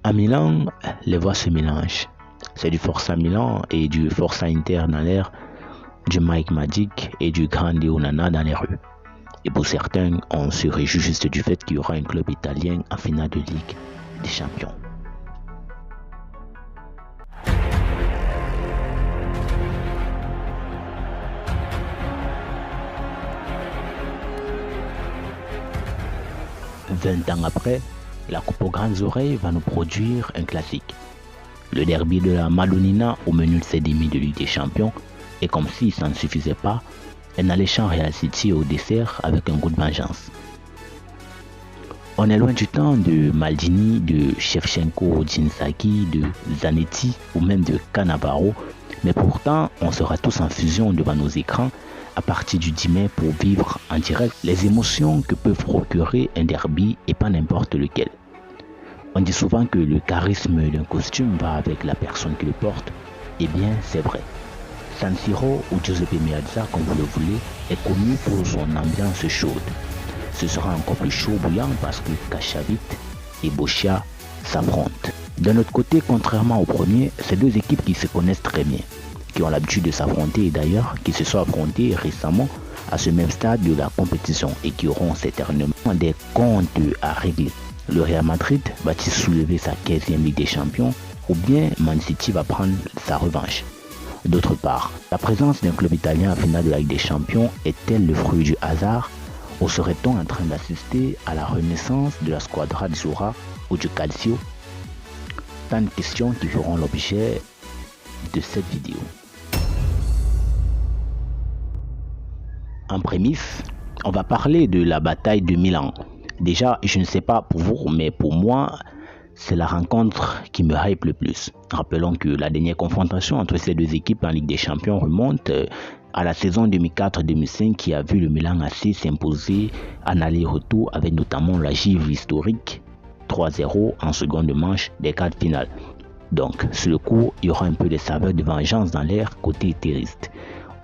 À Milan, les voix se mélangent. C'est du Forza Milan et du Forza Inter dans l'air, du Mike Magic et du Grande Onana dans les rues. Et pour certains, on se réjouit juste du fait qu'il y aura un club italien en finale de Ligue des Champions. Vingt ans après, la Coupe aux grandes oreilles va nous produire un classique. Le derby de la Madonnina au menu de ses demi de Ligue des Champions, et comme si ça ne suffisait pas, un alléchant Real City au dessert avec un goût de vengeance. On est loin du temps de Maldini, de Shevchenko, d'Inzaghi, de Zanetti ou même de Cannavaro, mais pourtant on sera tous en fusion devant nos écrans à partir du 10 mai pour vivre en direct les émotions que peut procurer un derby et pas n'importe lequel. On dit souvent que le charisme d'un costume va avec la personne qui le porte. Eh bien, c'est vrai. San Siro ou Giuseppe Meazza, comme vous le voulez, est connu pour son ambiance chaude. Ce sera encore plus chaud bouillant parce que Cachavit et Boccia s'affrontent. D'un autre côté, contrairement au premier, c'est deux équipes qui se connaissent très bien, qui ont l'habitude de s'affronter et d'ailleurs qui se sont affrontées récemment à ce même stade de la compétition et qui auront certainement des comptes à régler. Le Real Madrid va-t-il soulever sa 15e Ligue des Champions ou bien Man City va prendre sa revanche? D'autre part, la présence d'un club italien en finale de la Ligue des Champions est-elle le fruit du hasard ou serait-on en train d'assister à la renaissance de la Squadra Azzurra ou du Calcio? Tant de questions qui feront l'objet de cette vidéo. En prémisse, on va parler de la bataille de Milan. Déjà, je ne sais pas pour vous, mais pour moi, c'est la rencontre qui me hype le plus. Rappelons que la dernière confrontation entre ces deux équipes en Ligue des Champions remonte à la saison 2004-2005 qui a vu le Milan AC s'imposer en aller-retour avec notamment la gifle historique 3-0 en seconde manche des quarts de finale. Donc, sur le coup, il y aura un peu de saveur de vengeance dans l'air côté terroriste.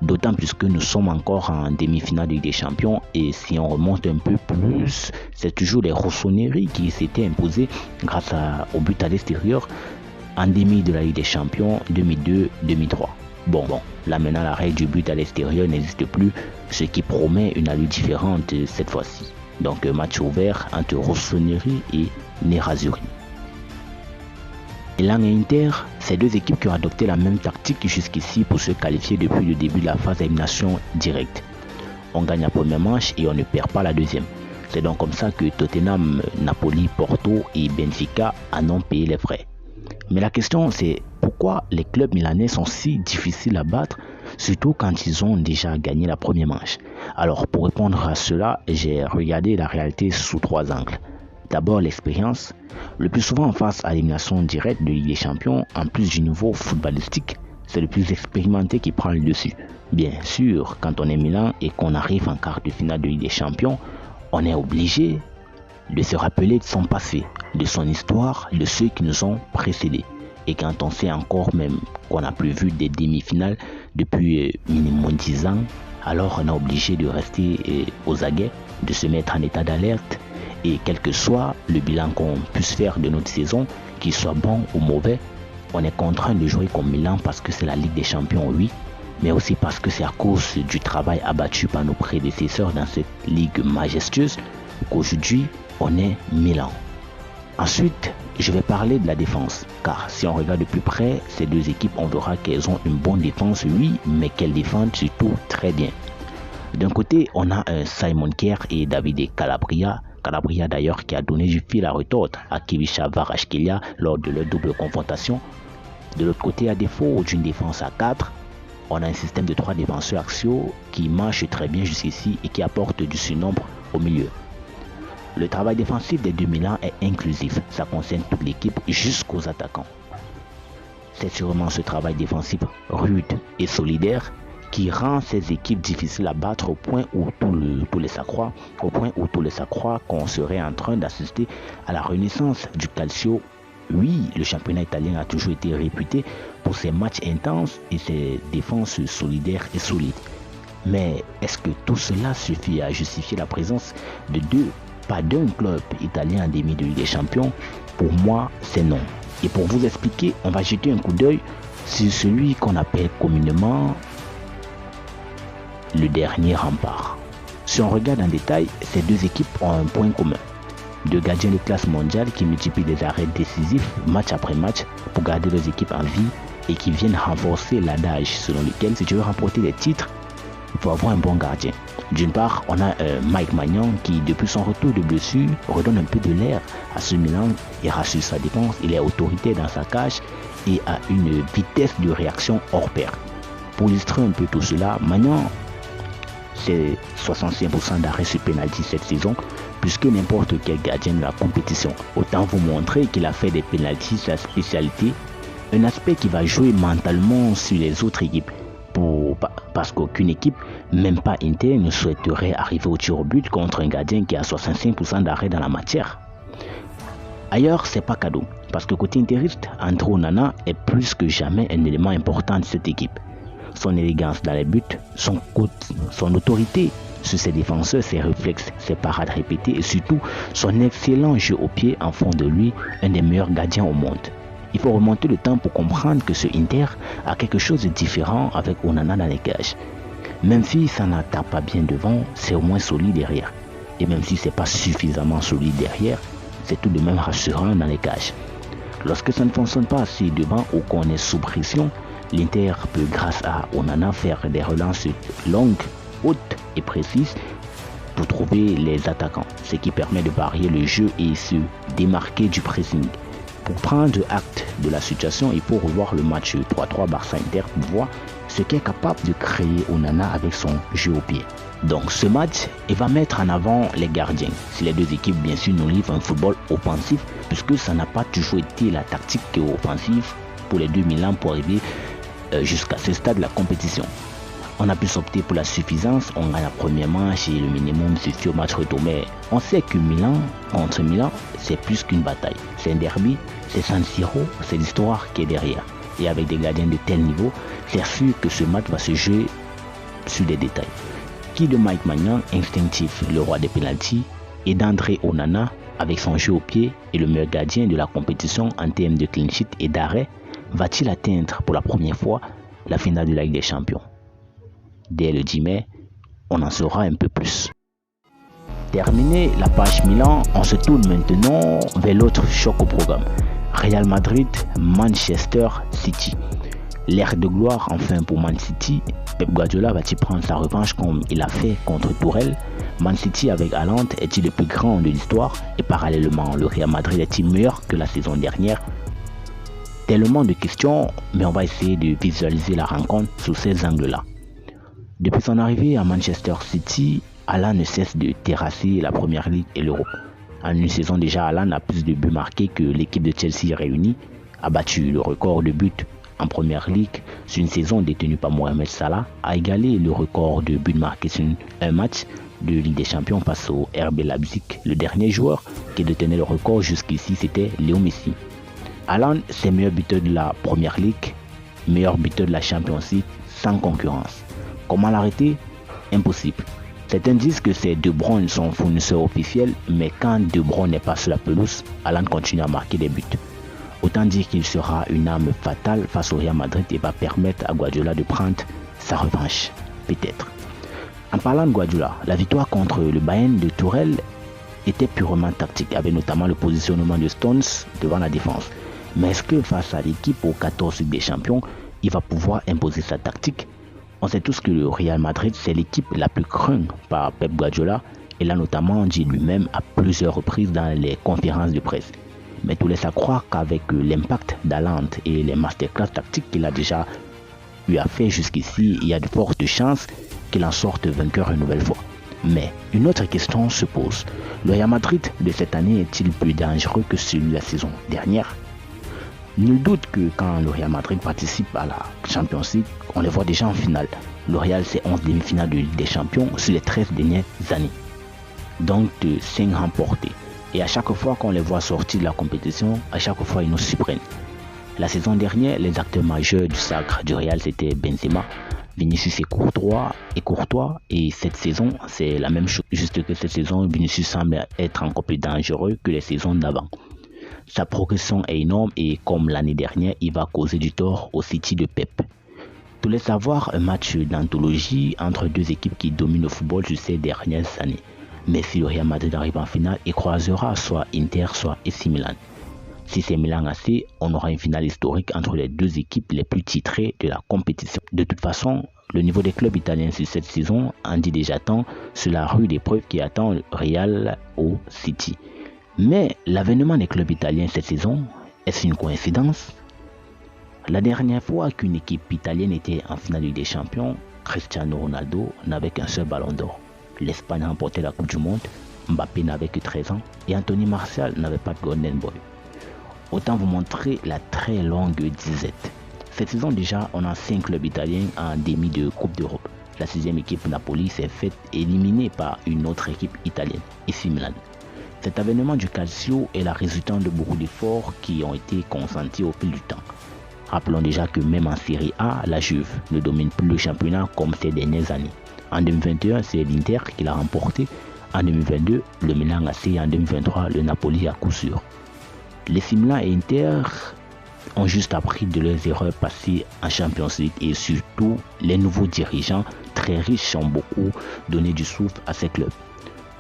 D'autant plus que nous sommes encore en demi-finale de Ligue des Champions et si on remonte un peu plus, c'est toujours les Rossoneri qui s'étaient imposés grâce au but à l'extérieur en demi de la Ligue des Champions 2002-2003. Bon, là maintenant la règle du but à l'extérieur n'existe plus, ce qui promet une allure différente cette fois-ci. Donc match ouvert entre Rossoneri et Nerazzurri. Milan et Inter, c'est deux équipes qui ont adopté la même tactique jusqu'ici pour se qualifier depuis le début de la phase d'élimination directe. On gagne la première manche et on ne perd pas la deuxième. C'est donc comme ça que Tottenham, Napoli, Porto et Benfica en ont payé les frais. Mais la question c'est pourquoi les clubs milanais sont si difficiles à battre, surtout quand ils ont déjà gagné la première manche. Alors pour répondre à cela, j'ai regardé la réalité sous trois angles. D'abord l'expérience, le plus souvent face à l'élimination directe de Ligue des Champions, en plus du niveau footballistique, c'est le plus expérimenté qui prend le dessus. Bien sûr, quand on est Milan et qu'on arrive en quart de finale de Ligue des Champions, on est obligé de se rappeler de son passé, de son histoire, de ceux qui nous ont précédés. Et quand on sait encore même qu'on n'a plus vu des demi-finales depuis minimum 10 ans, alors on est obligé de rester aux aguets, de se mettre en état d'alerte. Et quel que soit le bilan qu'on puisse faire de notre saison, qu'il soit bon ou mauvais, on est contraint de jouer comme Milan parce que c'est la Ligue des Champions, oui, mais aussi parce que c'est à cause du travail abattu par nos prédécesseurs dans cette ligue majestueuse qu'aujourd'hui on est Milan. Ensuite, je vais parler de la défense, car si on regarde de plus près, ces deux équipes, on verra qu'elles ont une bonne défense, oui, mais qu'elles défendent surtout très bien. D'un côté, on a un Simon Kjær et Davide Calabria d'ailleurs qui a donné du fil à retordre à Ivica Kvaratskhelia lors de leur double confrontation. De l'autre côté, à défaut d'une défense à 4, on a un système de 3 défenseurs axiaux qui marche très bien jusqu'ici et qui apporte du surnombre au milieu. Le travail défensif des deux Milan est inclusif, ça concerne toute l'équipe jusqu'aux attaquants. C'est sûrement ce travail défensif rude et solidaire qui rend ces équipes difficiles à battre au point où tous les s'accroient qu'on serait en train d'assister à la renaissance du Calcio. Oui, le championnat italien a toujours été réputé pour ses matchs intenses et ses défenses solidaires et solides. Mais est-ce que tout cela suffit à justifier la présence de pas d'un club italien en demi de Ligue des Champions, Pour moi, c'est non. Et pour vous expliquer, on va jeter un coup d'œil sur celui qu'on appelle communément le dernier rempart. Si on regarde en détail, ces deux équipes ont un point commun. Deux gardiens de classe mondiale qui multiplient les arrêts décisifs match après match pour garder leurs équipes en vie et qui viennent renforcer l'adage selon lequel si tu veux remporter des titres, il faut avoir un bon gardien. D'une part, on a Mike Maignan qui, depuis son retour de blessure, redonne un peu de l'air à ce Milan et rassure sa défense. Il est autoritaire dans sa cage et a une vitesse de réaction hors pair. Pour illustrer un peu tout cela, Maignan, c'est 65% d'arrêt sur penalty cette saison, puisque n'importe quel gardien de la compétition. Autant vous montrer qu'il a fait des penalties sa spécialité, un aspect qui va jouer mentalement sur les autres équipes. Parce qu'aucune équipe, même pas Inter, ne souhaiterait arriver au tir au but contre un gardien qui a 65% d'arrêt dans la matière. Ailleurs, c'est pas cadeau, parce que côté interiste, André Onana est plus que jamais un élément important de cette équipe. Son élégance dans les buts, son autorité sur ses défenseurs, ses réflexes, ses parades répétées et surtout son excellent jeu au pied en font de lui un des meilleurs gardiens au monde. Il faut remonter le temps pour comprendre que ce Inter a quelque chose de différent avec Onana dans les cages. Même si ça n'attaque pas bien devant, c'est au moins solide derrière. Et même si c'est pas suffisamment solide derrière, c'est tout de même rassurant dans les cages. Lorsque ça ne fonctionne pas assez devant ou qu'on est sous pression, l'Inter peut grâce à Onana faire des relances longues, hautes et précises pour trouver les attaquants, ce qui permet de varier le jeu et se démarquer du pressing. Pour prendre acte de la situation, il faut revoir le match 3-3 Barça-Inter pour voir ce qu'est capable de créer Onana avec son jeu au pied. Donc ce match, il va mettre en avant les gardiens. Si les deux équipes bien sûr nous livrent un football offensif, puisque ça n'a pas toujours été la tactique offensive pour les deux Milan pour arriver jusqu'à ce stade de la compétition. On a pu s'opter pour la suffisance, on gagne la première manche et le minimum suffit au match retour. Mais on sait que Milan contre Milan, c'est plus qu'une bataille. C'est un derby, c'est San Siro, c'est l'histoire qui est derrière. Et avec des gardiens de tel niveau, c'est sûr que ce match va se jouer sur des détails. Qui de Mike Maignan, instinctif, le roi des pénaltys, et d'André Onana, avec son jeu au pied et le meilleur gardien de la compétition en termes de clean sheet et d'arrêt, va-t-il atteindre pour la première fois la finale de la Ligue des Champions? Dès le 10 mai, on en saura un peu plus. Terminé la page Milan, on se tourne maintenant vers l'autre choc au programme. Real Madrid, Manchester City. L'ère de gloire enfin pour Man City. Pep Guardiola va-t-il prendre sa revanche comme il a fait contre Tourelle? Man City avec Haaland est-il le plus grand de l'histoire? Et parallèlement, le Real Madrid est-il meilleur que la saison dernière? Tellement de questions, mais on va essayer de visualiser la rencontre sous ces angles-là. Depuis son arrivée à Manchester City, Haaland ne cesse de terrasser la Première Ligue et l'Europe. En une saison déjà, Haaland a plus de buts marqués que l'équipe de Chelsea réunie, a battu le record de buts en Première Ligue sur une saison détenue par Mohamed Salah, a égalé le record de buts marqués sur un match de Ligue des Champions face au RB Leipzig. Le dernier joueur qui détenait le record jusqu'ici, c'était Léo Messi. Haaland, c'est meilleur buteur de la Première Ligue, meilleur buteur de la Champions League, sans concurrence. Comment l'arrêter? Impossible. Certains disent que c'est De Bruyne son fournisseur officiel, mais quand De Bruyne n'est pas sur la pelouse, Haaland continue à marquer des buts. Autant dire qu'il sera une arme fatale face au Real Madrid et va permettre à Guardiola de prendre sa revanche. Peut-être. En parlant de Guardiola, la victoire contre le Bayern de Tourelle était purement tactique, avec notamment le positionnement de Stones devant la défense. Mais est-ce que face à l'équipe aux 14 Ligue des Champions, il va pouvoir imposer sa tactique? On sait tous que le Real Madrid, c'est l'équipe la plus crainte par Pep Guardiola. Et l'a notamment dit lui-même à plusieurs reprises dans les conférences de presse. Mais tout laisse à croire qu'avec l'impact d'Haaland et les masterclass tactiques qu'il a déjà eu à faire jusqu'ici, il y a de fortes chances qu'il en sorte vainqueur une nouvelle fois. Mais une autre question se pose. Le Real Madrid de cette année est-il plus dangereux que celui de la saison dernière? Nul doute que quand le Real Madrid participe à la Champions League, on les voit déjà en finale. Le Real, c'est 11 demi-finales de Ligue des Champions sur les 13 dernières années. Donc de 5 remportés. Et à chaque fois qu'on les voit sortir de la compétition, à chaque fois ils nous surprennent. La saison dernière, les acteurs majeurs du sacre du Real, c'était Benzema, Vinicius et Courtois. Et cette saison, c'est la même chose. Juste que cette saison, Vinicius semble être encore plus dangereux que les saisons d'avant. Sa progression est énorme et comme l'année dernière, il va causer du tort au City de Pep. Tous les savoir, un match d'anthologie entre deux équipes qui dominent le football sur ces dernières années. Mais si le Real Madrid arrive en finale, il croisera soit Inter, soit AC Milan. Si c'est Milan AC, on aura une finale historique entre les deux équipes les plus titrées de la compétition. De toute façon, le niveau des clubs italiens sur cette saison en dit déjà tant sur la rude épreuve qui attend le Real au City. Mais l'avènement des clubs italiens cette saison, est-ce une coïncidence? La dernière fois qu'une équipe italienne était en finale de Ligue des Champions, Cristiano Ronaldo n'avait qu'un seul ballon d'or. L'Espagne remportait la Coupe du Monde, Mbappé n'avait que 13 ans et Anthony Martial n'avait pas de Golden Boy. Autant vous montrer la très longue disette. Cette saison déjà, on a 5 clubs italiens en demi de Coupe d'Europe. La 6e équipe Napoli s'est faite éliminer par une autre équipe italienne, AC Milan. Cet avènement du Calcio est la résultante de beaucoup d'efforts qui ont été consentis au fil du temps. Rappelons déjà que même en Serie A, la Juve ne domine plus le championnat comme ces dernières années. En 2021, c'est l'Inter qui l'a remporté. En 2022, le Milan AC et en 2023, le Napoli à coup sûr. Les Milan et Inter ont juste appris de leurs erreurs passées en Champions League et surtout les nouveaux dirigeants très riches ont beaucoup donné du souffle à ces clubs.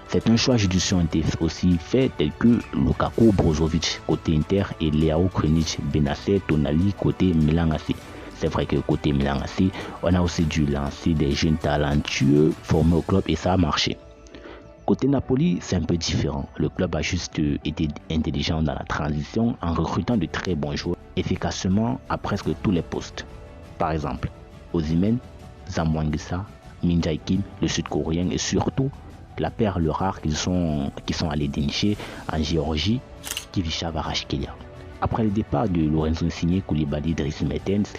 Certains choix judicieux ont été aussi faits tels que Lukaku Brozovic côté Inter et Leao Krunic Benasser Tonali côté Milan AC. C'est vrai que côté Milan AC, on a aussi dû lancer des jeunes talentueux formés au club et ça a marché. Côté Napoli, c'est un peu différent. Le club a juste été intelligent dans la transition en recrutant de très bons joueurs efficacement à presque tous les postes. Par exemple, Osimhen, Zamwangisa, Min Jae-kim, le sud-coréen et surtout la perle rare qui sont allés dénicher en Géorgie, Kivicha Varashkelia. Après le départ de Lorenzo Insigne, Koulibaly, Dries Mertens,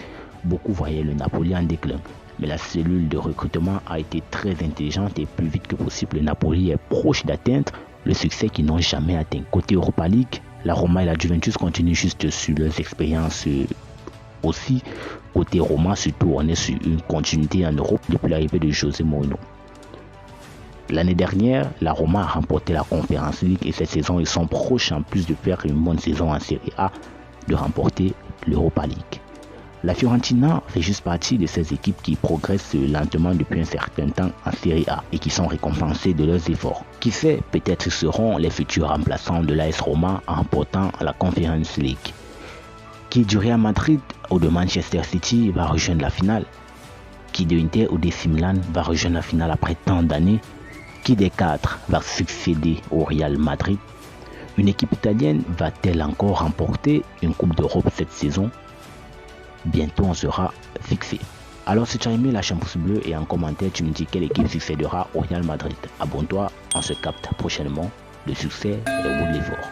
beaucoup voyaient le Napoli en déclin. Mais la cellule de recrutement a été très intelligente et plus vite que possible, le Napoli est proche d'atteindre le succès qu'ils n'ont jamais atteint. Côté Europa League, la Roma et la Juventus continuent juste sur leurs expériences aussi. Côté Roma, surtout, on est sur une continuité en Europe depuis l'arrivée de José Mourinho. L'année dernière, la Roma a remporté la Conference League et cette saison, ils sont proches en plus de faire une bonne saison en Serie A, de remporter l'Europa League. La Fiorentina fait juste partie de ces équipes qui progressent lentement depuis un certain temps en Serie A et qui sont récompensées de leurs efforts. Qui sait, peut-être seront les futurs remplaçants de l'AS Roma en remportant la Conference League. Qui du Real Madrid ou de Manchester City va rejoindre la finale? Qui de Inter ou de Milan va rejoindre la finale après tant d'années? Qui des 4 va succéder au Real Madrid? Une équipe italienne va-t-elle encore remporter une Coupe d'Europe cette saison? Bientôt on sera fixé. Alors si tu as aimé la chaîne pouce bleu et en commentaire tu me dis quelle équipe succédera au Real Madrid. Abonne-toi, on se capte prochainement. Le succès est au bout de l'effort.